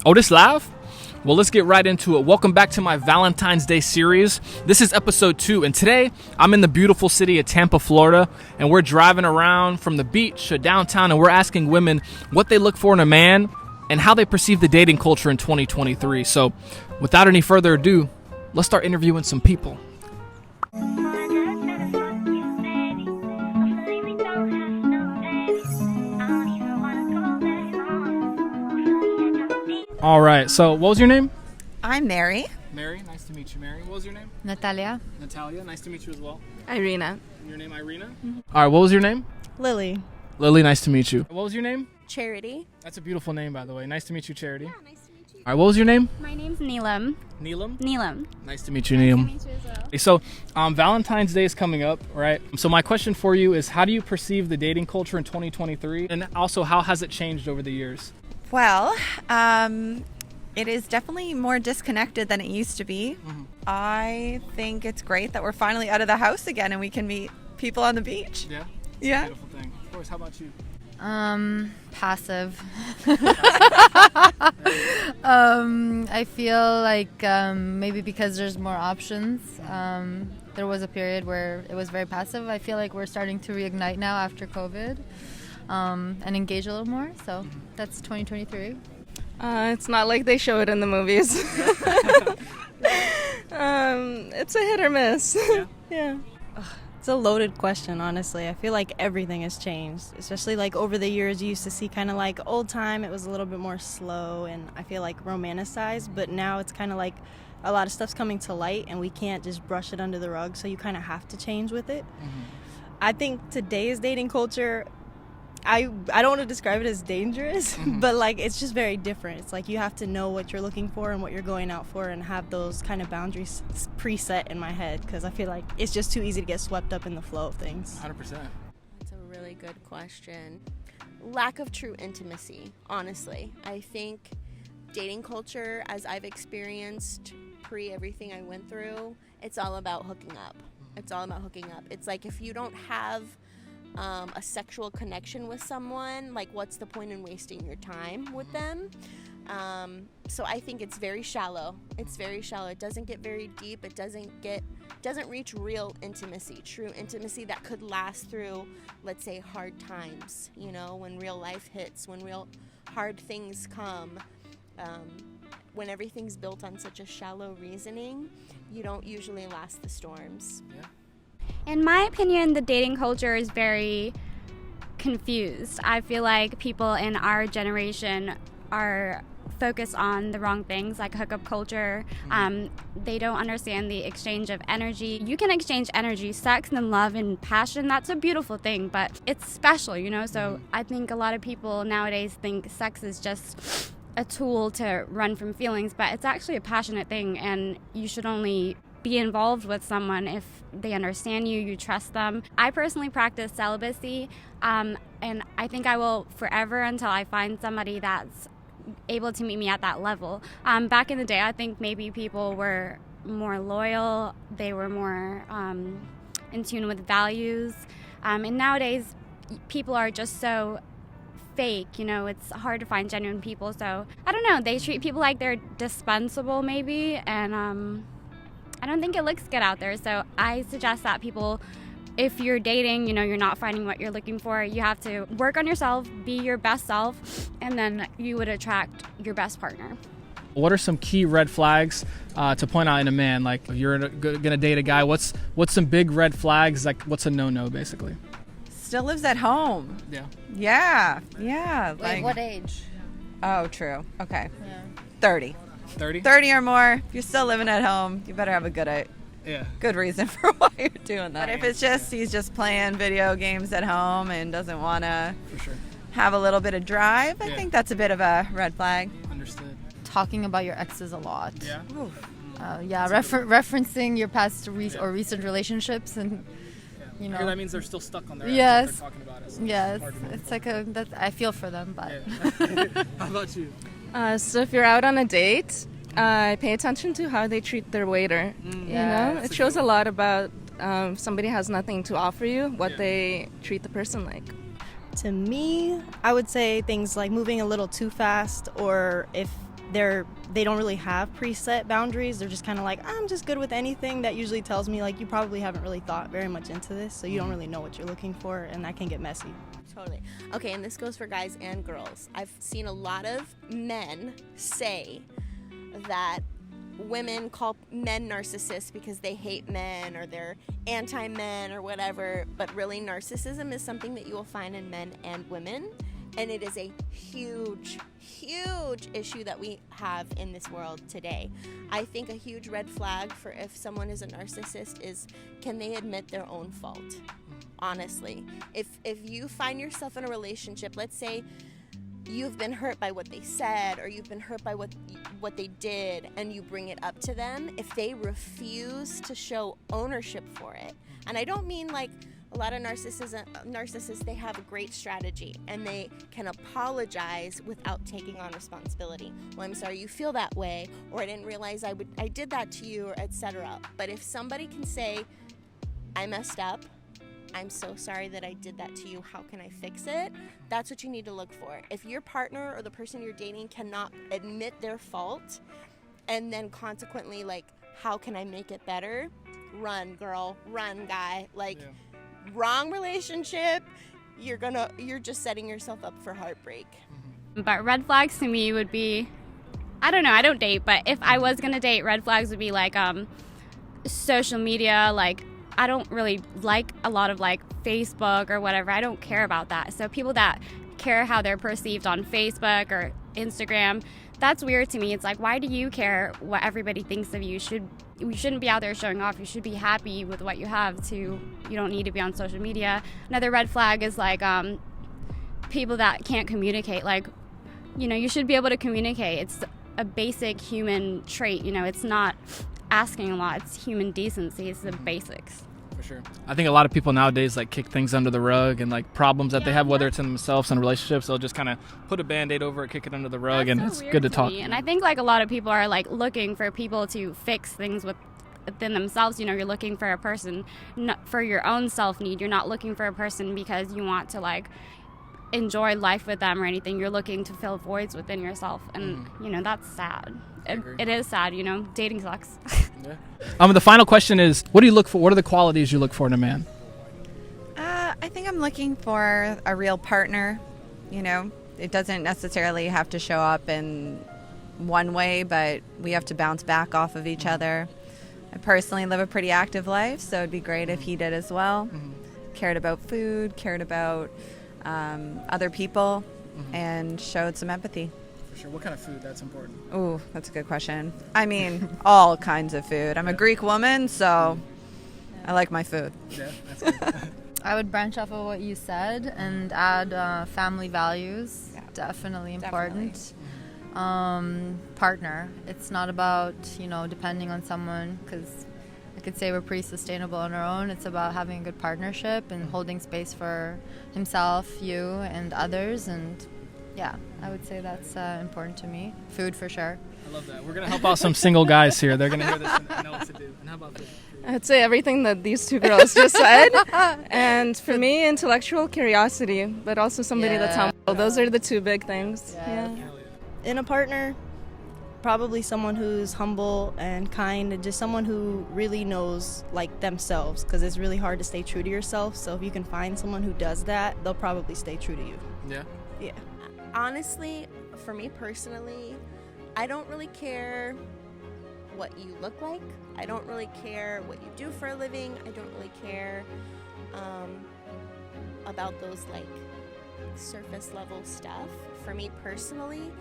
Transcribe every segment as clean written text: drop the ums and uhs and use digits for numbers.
Oh, this live? Well, let's get right into it. Welcome back to my Valentine's Day series. This is episode 2, and today I'm in the beautiful city of Tampa, Florida, and we're driving around from the beach to downtown, and we're asking women what they look for in a man and how they perceive the dating culture in 2023. So, without any further ado, let's start interviewing some people. All right, so what was your name? I'm Mary. Mary, nice to meet you, Mary. What was your name? Natalia. Natalia, nice to meet you as well. Irina. And your name, Irina? Mm-hmm. All right, what was your name? Lily. Lily, nice to meet you. What was your name? Charity. That's a beautiful name, by the way. Nice to meet you, Charity. Yeah, nice to meet you. All right, what was your name? My name's Neelam. Neelam? Neelam. Nice to meet you, Neelam. Nice to meet you as well. So, Valentine's Day is coming up, right? So my question for you is, how do you perceive the dating culture in 2023? And also, how has it changed over the years? Well, it is definitely more disconnected than it used to be. Mm-hmm. I think it's great that we're finally out of the house again and we can meet people on the beach. Yeah? Yeah. A beautiful thing. Of course, how about you? Passive. I feel like maybe because there's more options. There was a period where it was very passive. I feel like we're starting to reignite now after COVID and engage a little more. So that's 2023. It's not like they show it in the movies. It's a hit or miss. Yeah. It's a loaded question, honestly. I feel like everything has changed, especially like over the years. You used to see kind of like old time. It was a little bit more slow and I feel like romanticized, but now it's kind of like a lot of stuff's coming to light and we can't just brush it under the rug, so you kind of have to change with it. Mm-hmm. I think today's dating culture, I don't want to describe it as dangerous, mm-hmm. but like it's just very different. It's like you have to know what you're looking for and what you're going out for and have those kind of boundaries preset in my head, because I feel like it's just too easy to get swept up in the flow of things. 100%. That's a really good question. Lack of true intimacy, honestly. I think dating culture, as I've experienced pre everything I went through, it's all about hooking up. It's all about hooking up. It's like if you don't have a sexual connection with someone, like what's the point in wasting your time with them? So I think it's very shallow. It's very shallow. It doesn't get very deep. It doesn't reach real intimacy, true intimacy that could last through, let's say, hard times, you know, when real life hits, when real hard things come. When everything's built on such a shallow reasoning, you don't usually last the storms. Yeah. In my opinion, the dating culture is very confused. I feel like people in our generation are focused on the wrong things, like hookup culture. They don't understand the exchange of energy. You can exchange energy, sex and love and passion. That's a beautiful thing, but it's special, you know? So I think a lot of people nowadays think sex is just a tool to run from feelings, but it's actually a passionate thing, and you should only be involved with someone if they understand you, you trust them. I personally practice celibacy, and I think I will forever until I find somebody that's able to meet me at that level. Back in the day, I think maybe people were more loyal, they were more in tune with values, and nowadays people are just so fake, you know, it's hard to find genuine people, so I don't know, they treat people like they're dispensable maybe, and I don't think it looks good out there. So I suggest that people, if you're dating, you know, you're not finding what you're looking for, you have to work on yourself, be your best self, and then you would attract your best partner. What are some key red flags to point out in a man? Like, if you're gonna date a guy, what's some big red flags? Like, what's a no-no, basically? Still lives at home. Yeah. Yeah. Wait, Like, what age? oh, true. Okay. Yeah. 30. 30? 30 or more. If you're still living at home, you better have a good reason for why you're doing that. But if it's just he's just playing video games at home and doesn't want to have a little bit of drive, I think that's a bit of a red flag. Understood. Talking about your exes a lot. Yeah. Referencing your past or recent relationships, and you know. That means they're still stuck on their yes. They're talking about it, so yes. It's like I feel for them, but. Yeah. How about you? So if you're out on a date, pay attention to how they treat their waiter. You know, it shows a lot about somebody has nothing to offer you, what they treat the person like. To me, I would say things like moving a little too fast, or if they don't really have preset boundaries, they're just kind of like, I'm just good with anything. That usually tells me like you probably haven't really thought very much into this, so you don't really know what you're looking for, and that can get messy. Totally. Okay, and this goes for guys and girls. I've seen a lot of men say that women call men narcissists because they hate men or they're anti-men or whatever, but really narcissism is something that you will find in men and women, and it is a huge issue that we have in this world today. I think a huge red flag for if someone is a narcissist is, can they admit their own fault? Honestly, if you find yourself in a relationship, let's say you've been hurt by what they said or you've been hurt by what they did, and you bring it up to them, if they refuse to show ownership for it, and I don't mean like a lot of narcissists, they have a great strategy and they can apologize without taking on responsibility. Well, I'm sorry you feel that way, or I didn't realize I did that to you, or etc. But if somebody can say, I messed up, I'm so sorry that I did that to you, how can I fix it? That's what you need to look for. If your partner or the person you're dating cannot admit their fault, and then consequently like, how can I make it better? Run, girl, run, guy. Wrong relationship, you're just setting yourself up for heartbreak. But red flags to me would be, I don't know, I don't date, but if I was gonna date, red flags would be like social media. Like, I don't really like a lot of like Facebook or whatever. I don't care about that. So people that care how they're perceived on Facebook or Instagram, that's weird to me. It's like, why do you care what everybody thinks of you? You shouldn't be out there showing off. You should be happy with what you have. You don't need to be on social media. Another red flag is like people that can't communicate. Like, you should be able to communicate. It's a basic human trait. It's not asking a lot. It's human decency. It's the basics. For sure. I think a lot of people nowadays like kick things under the rug, and like problems that they have, whether it's in themselves and relationships, they'll just kind of put a band-aid over it, kick it under the rug. That's and so it's good to talk. And I think like a lot of people are like looking for people to fix things within themselves. You're looking for a person for your own self-need. You're not looking for a person because you want to like enjoy life with them or anything. You're looking to fill voids within yourself, and that's sad. It is sad. Dating sucks. Yeah. The final question is, what do you look for? What are the qualities you look for in a man? I think I'm looking for a real partner. It doesn't necessarily have to show up in one way, but we have to bounce back off of each other. I personally live a pretty active life, so it'd be great if he did as well. Cared about food, cared about other people, and showed some empathy. For sure. What kind of food? That's important. Ooh, that's a good question. I mean, all kinds of food. I'm a Greek woman, so I like my food. Yeah, that's good. I would branch off of what you said and add family values. Yeah. Definitely important. Partner. It's not about, depending on someone, because I could say we're pretty sustainable on our own. It's about having a good partnership and holding space for himself, you, and others. And yeah, I would say that's important to me. Food for sure. I love that. We're going to help out some single guys here. They're going to hear this and know what to do. And how about this? I'd say everything that these two girls just said. And for me, intellectual curiosity, but also somebody that's humble. Those are the two big things. Yeah. In a partner, probably someone who's humble and kind, and just someone who really knows like themselves, because it's really hard to stay true to yourself. So if you can find someone who does that, they'll probably stay true to you. Yeah. Honestly, for me personally, I don't really care what you look like. I don't really care what you do for a living. I don't really care about those like surface level stuff. For me personally,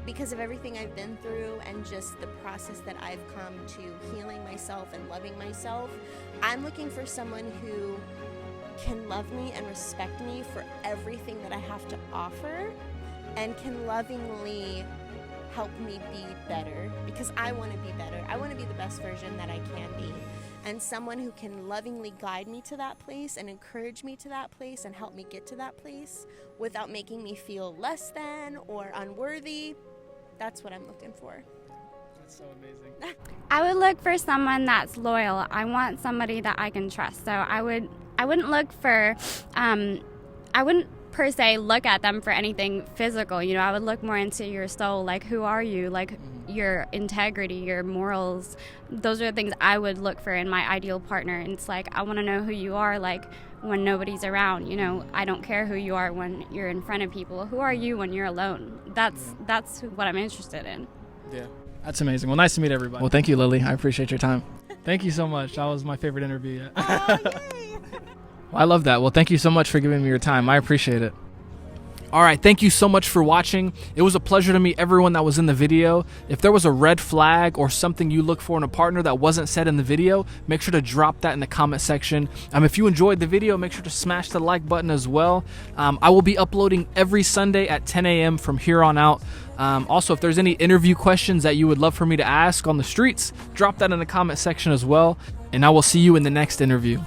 because of everything I've been through and just the process that I've come to healing myself and loving myself, I'm looking for someone who can love me and respect me for everything that I have to offer, and can lovingly help me be better, because I want to be better. I want to be the best version that I can be. And someone who can lovingly guide me to that place and encourage me to that place and help me get to that place without making me feel less than or unworthy. That's what I'm looking for. That's so amazing. I would look for someone that's loyal. I want somebody that I can trust. So I wouldn't look for, I wouldn't per se look at them for anything physical. You know, I would look more into your soul, like who are you, like your integrity, your morals. Those are the things I would look for in my ideal partner. And it's like, I want to know who you are, like when nobody's around. You know, I don't care who you are when you're in front of people. Who are you when you're alone? That's what I'm interested in. Yeah, that's amazing. Well, nice to meet everybody. Well, thank you, Lily. I appreciate your time. Thank you so much. That was my favorite interview yet. Oh, yay. Well, I love that. Well, thank you so much for giving me your time. I appreciate it. All right, thank you so much for watching. It was a pleasure to meet everyone that was in the video. If there was a red flag or something you look for in a partner that wasn't said in the video, make sure to drop that in the comment section. If you enjoyed the video, make sure to smash the like button as well. I will be uploading every Sunday at 10 a.m. from here on out. Also, if there's any interview questions that you would love for me to ask on the streets, drop that in the comment section as well. And I will see you in the next interview.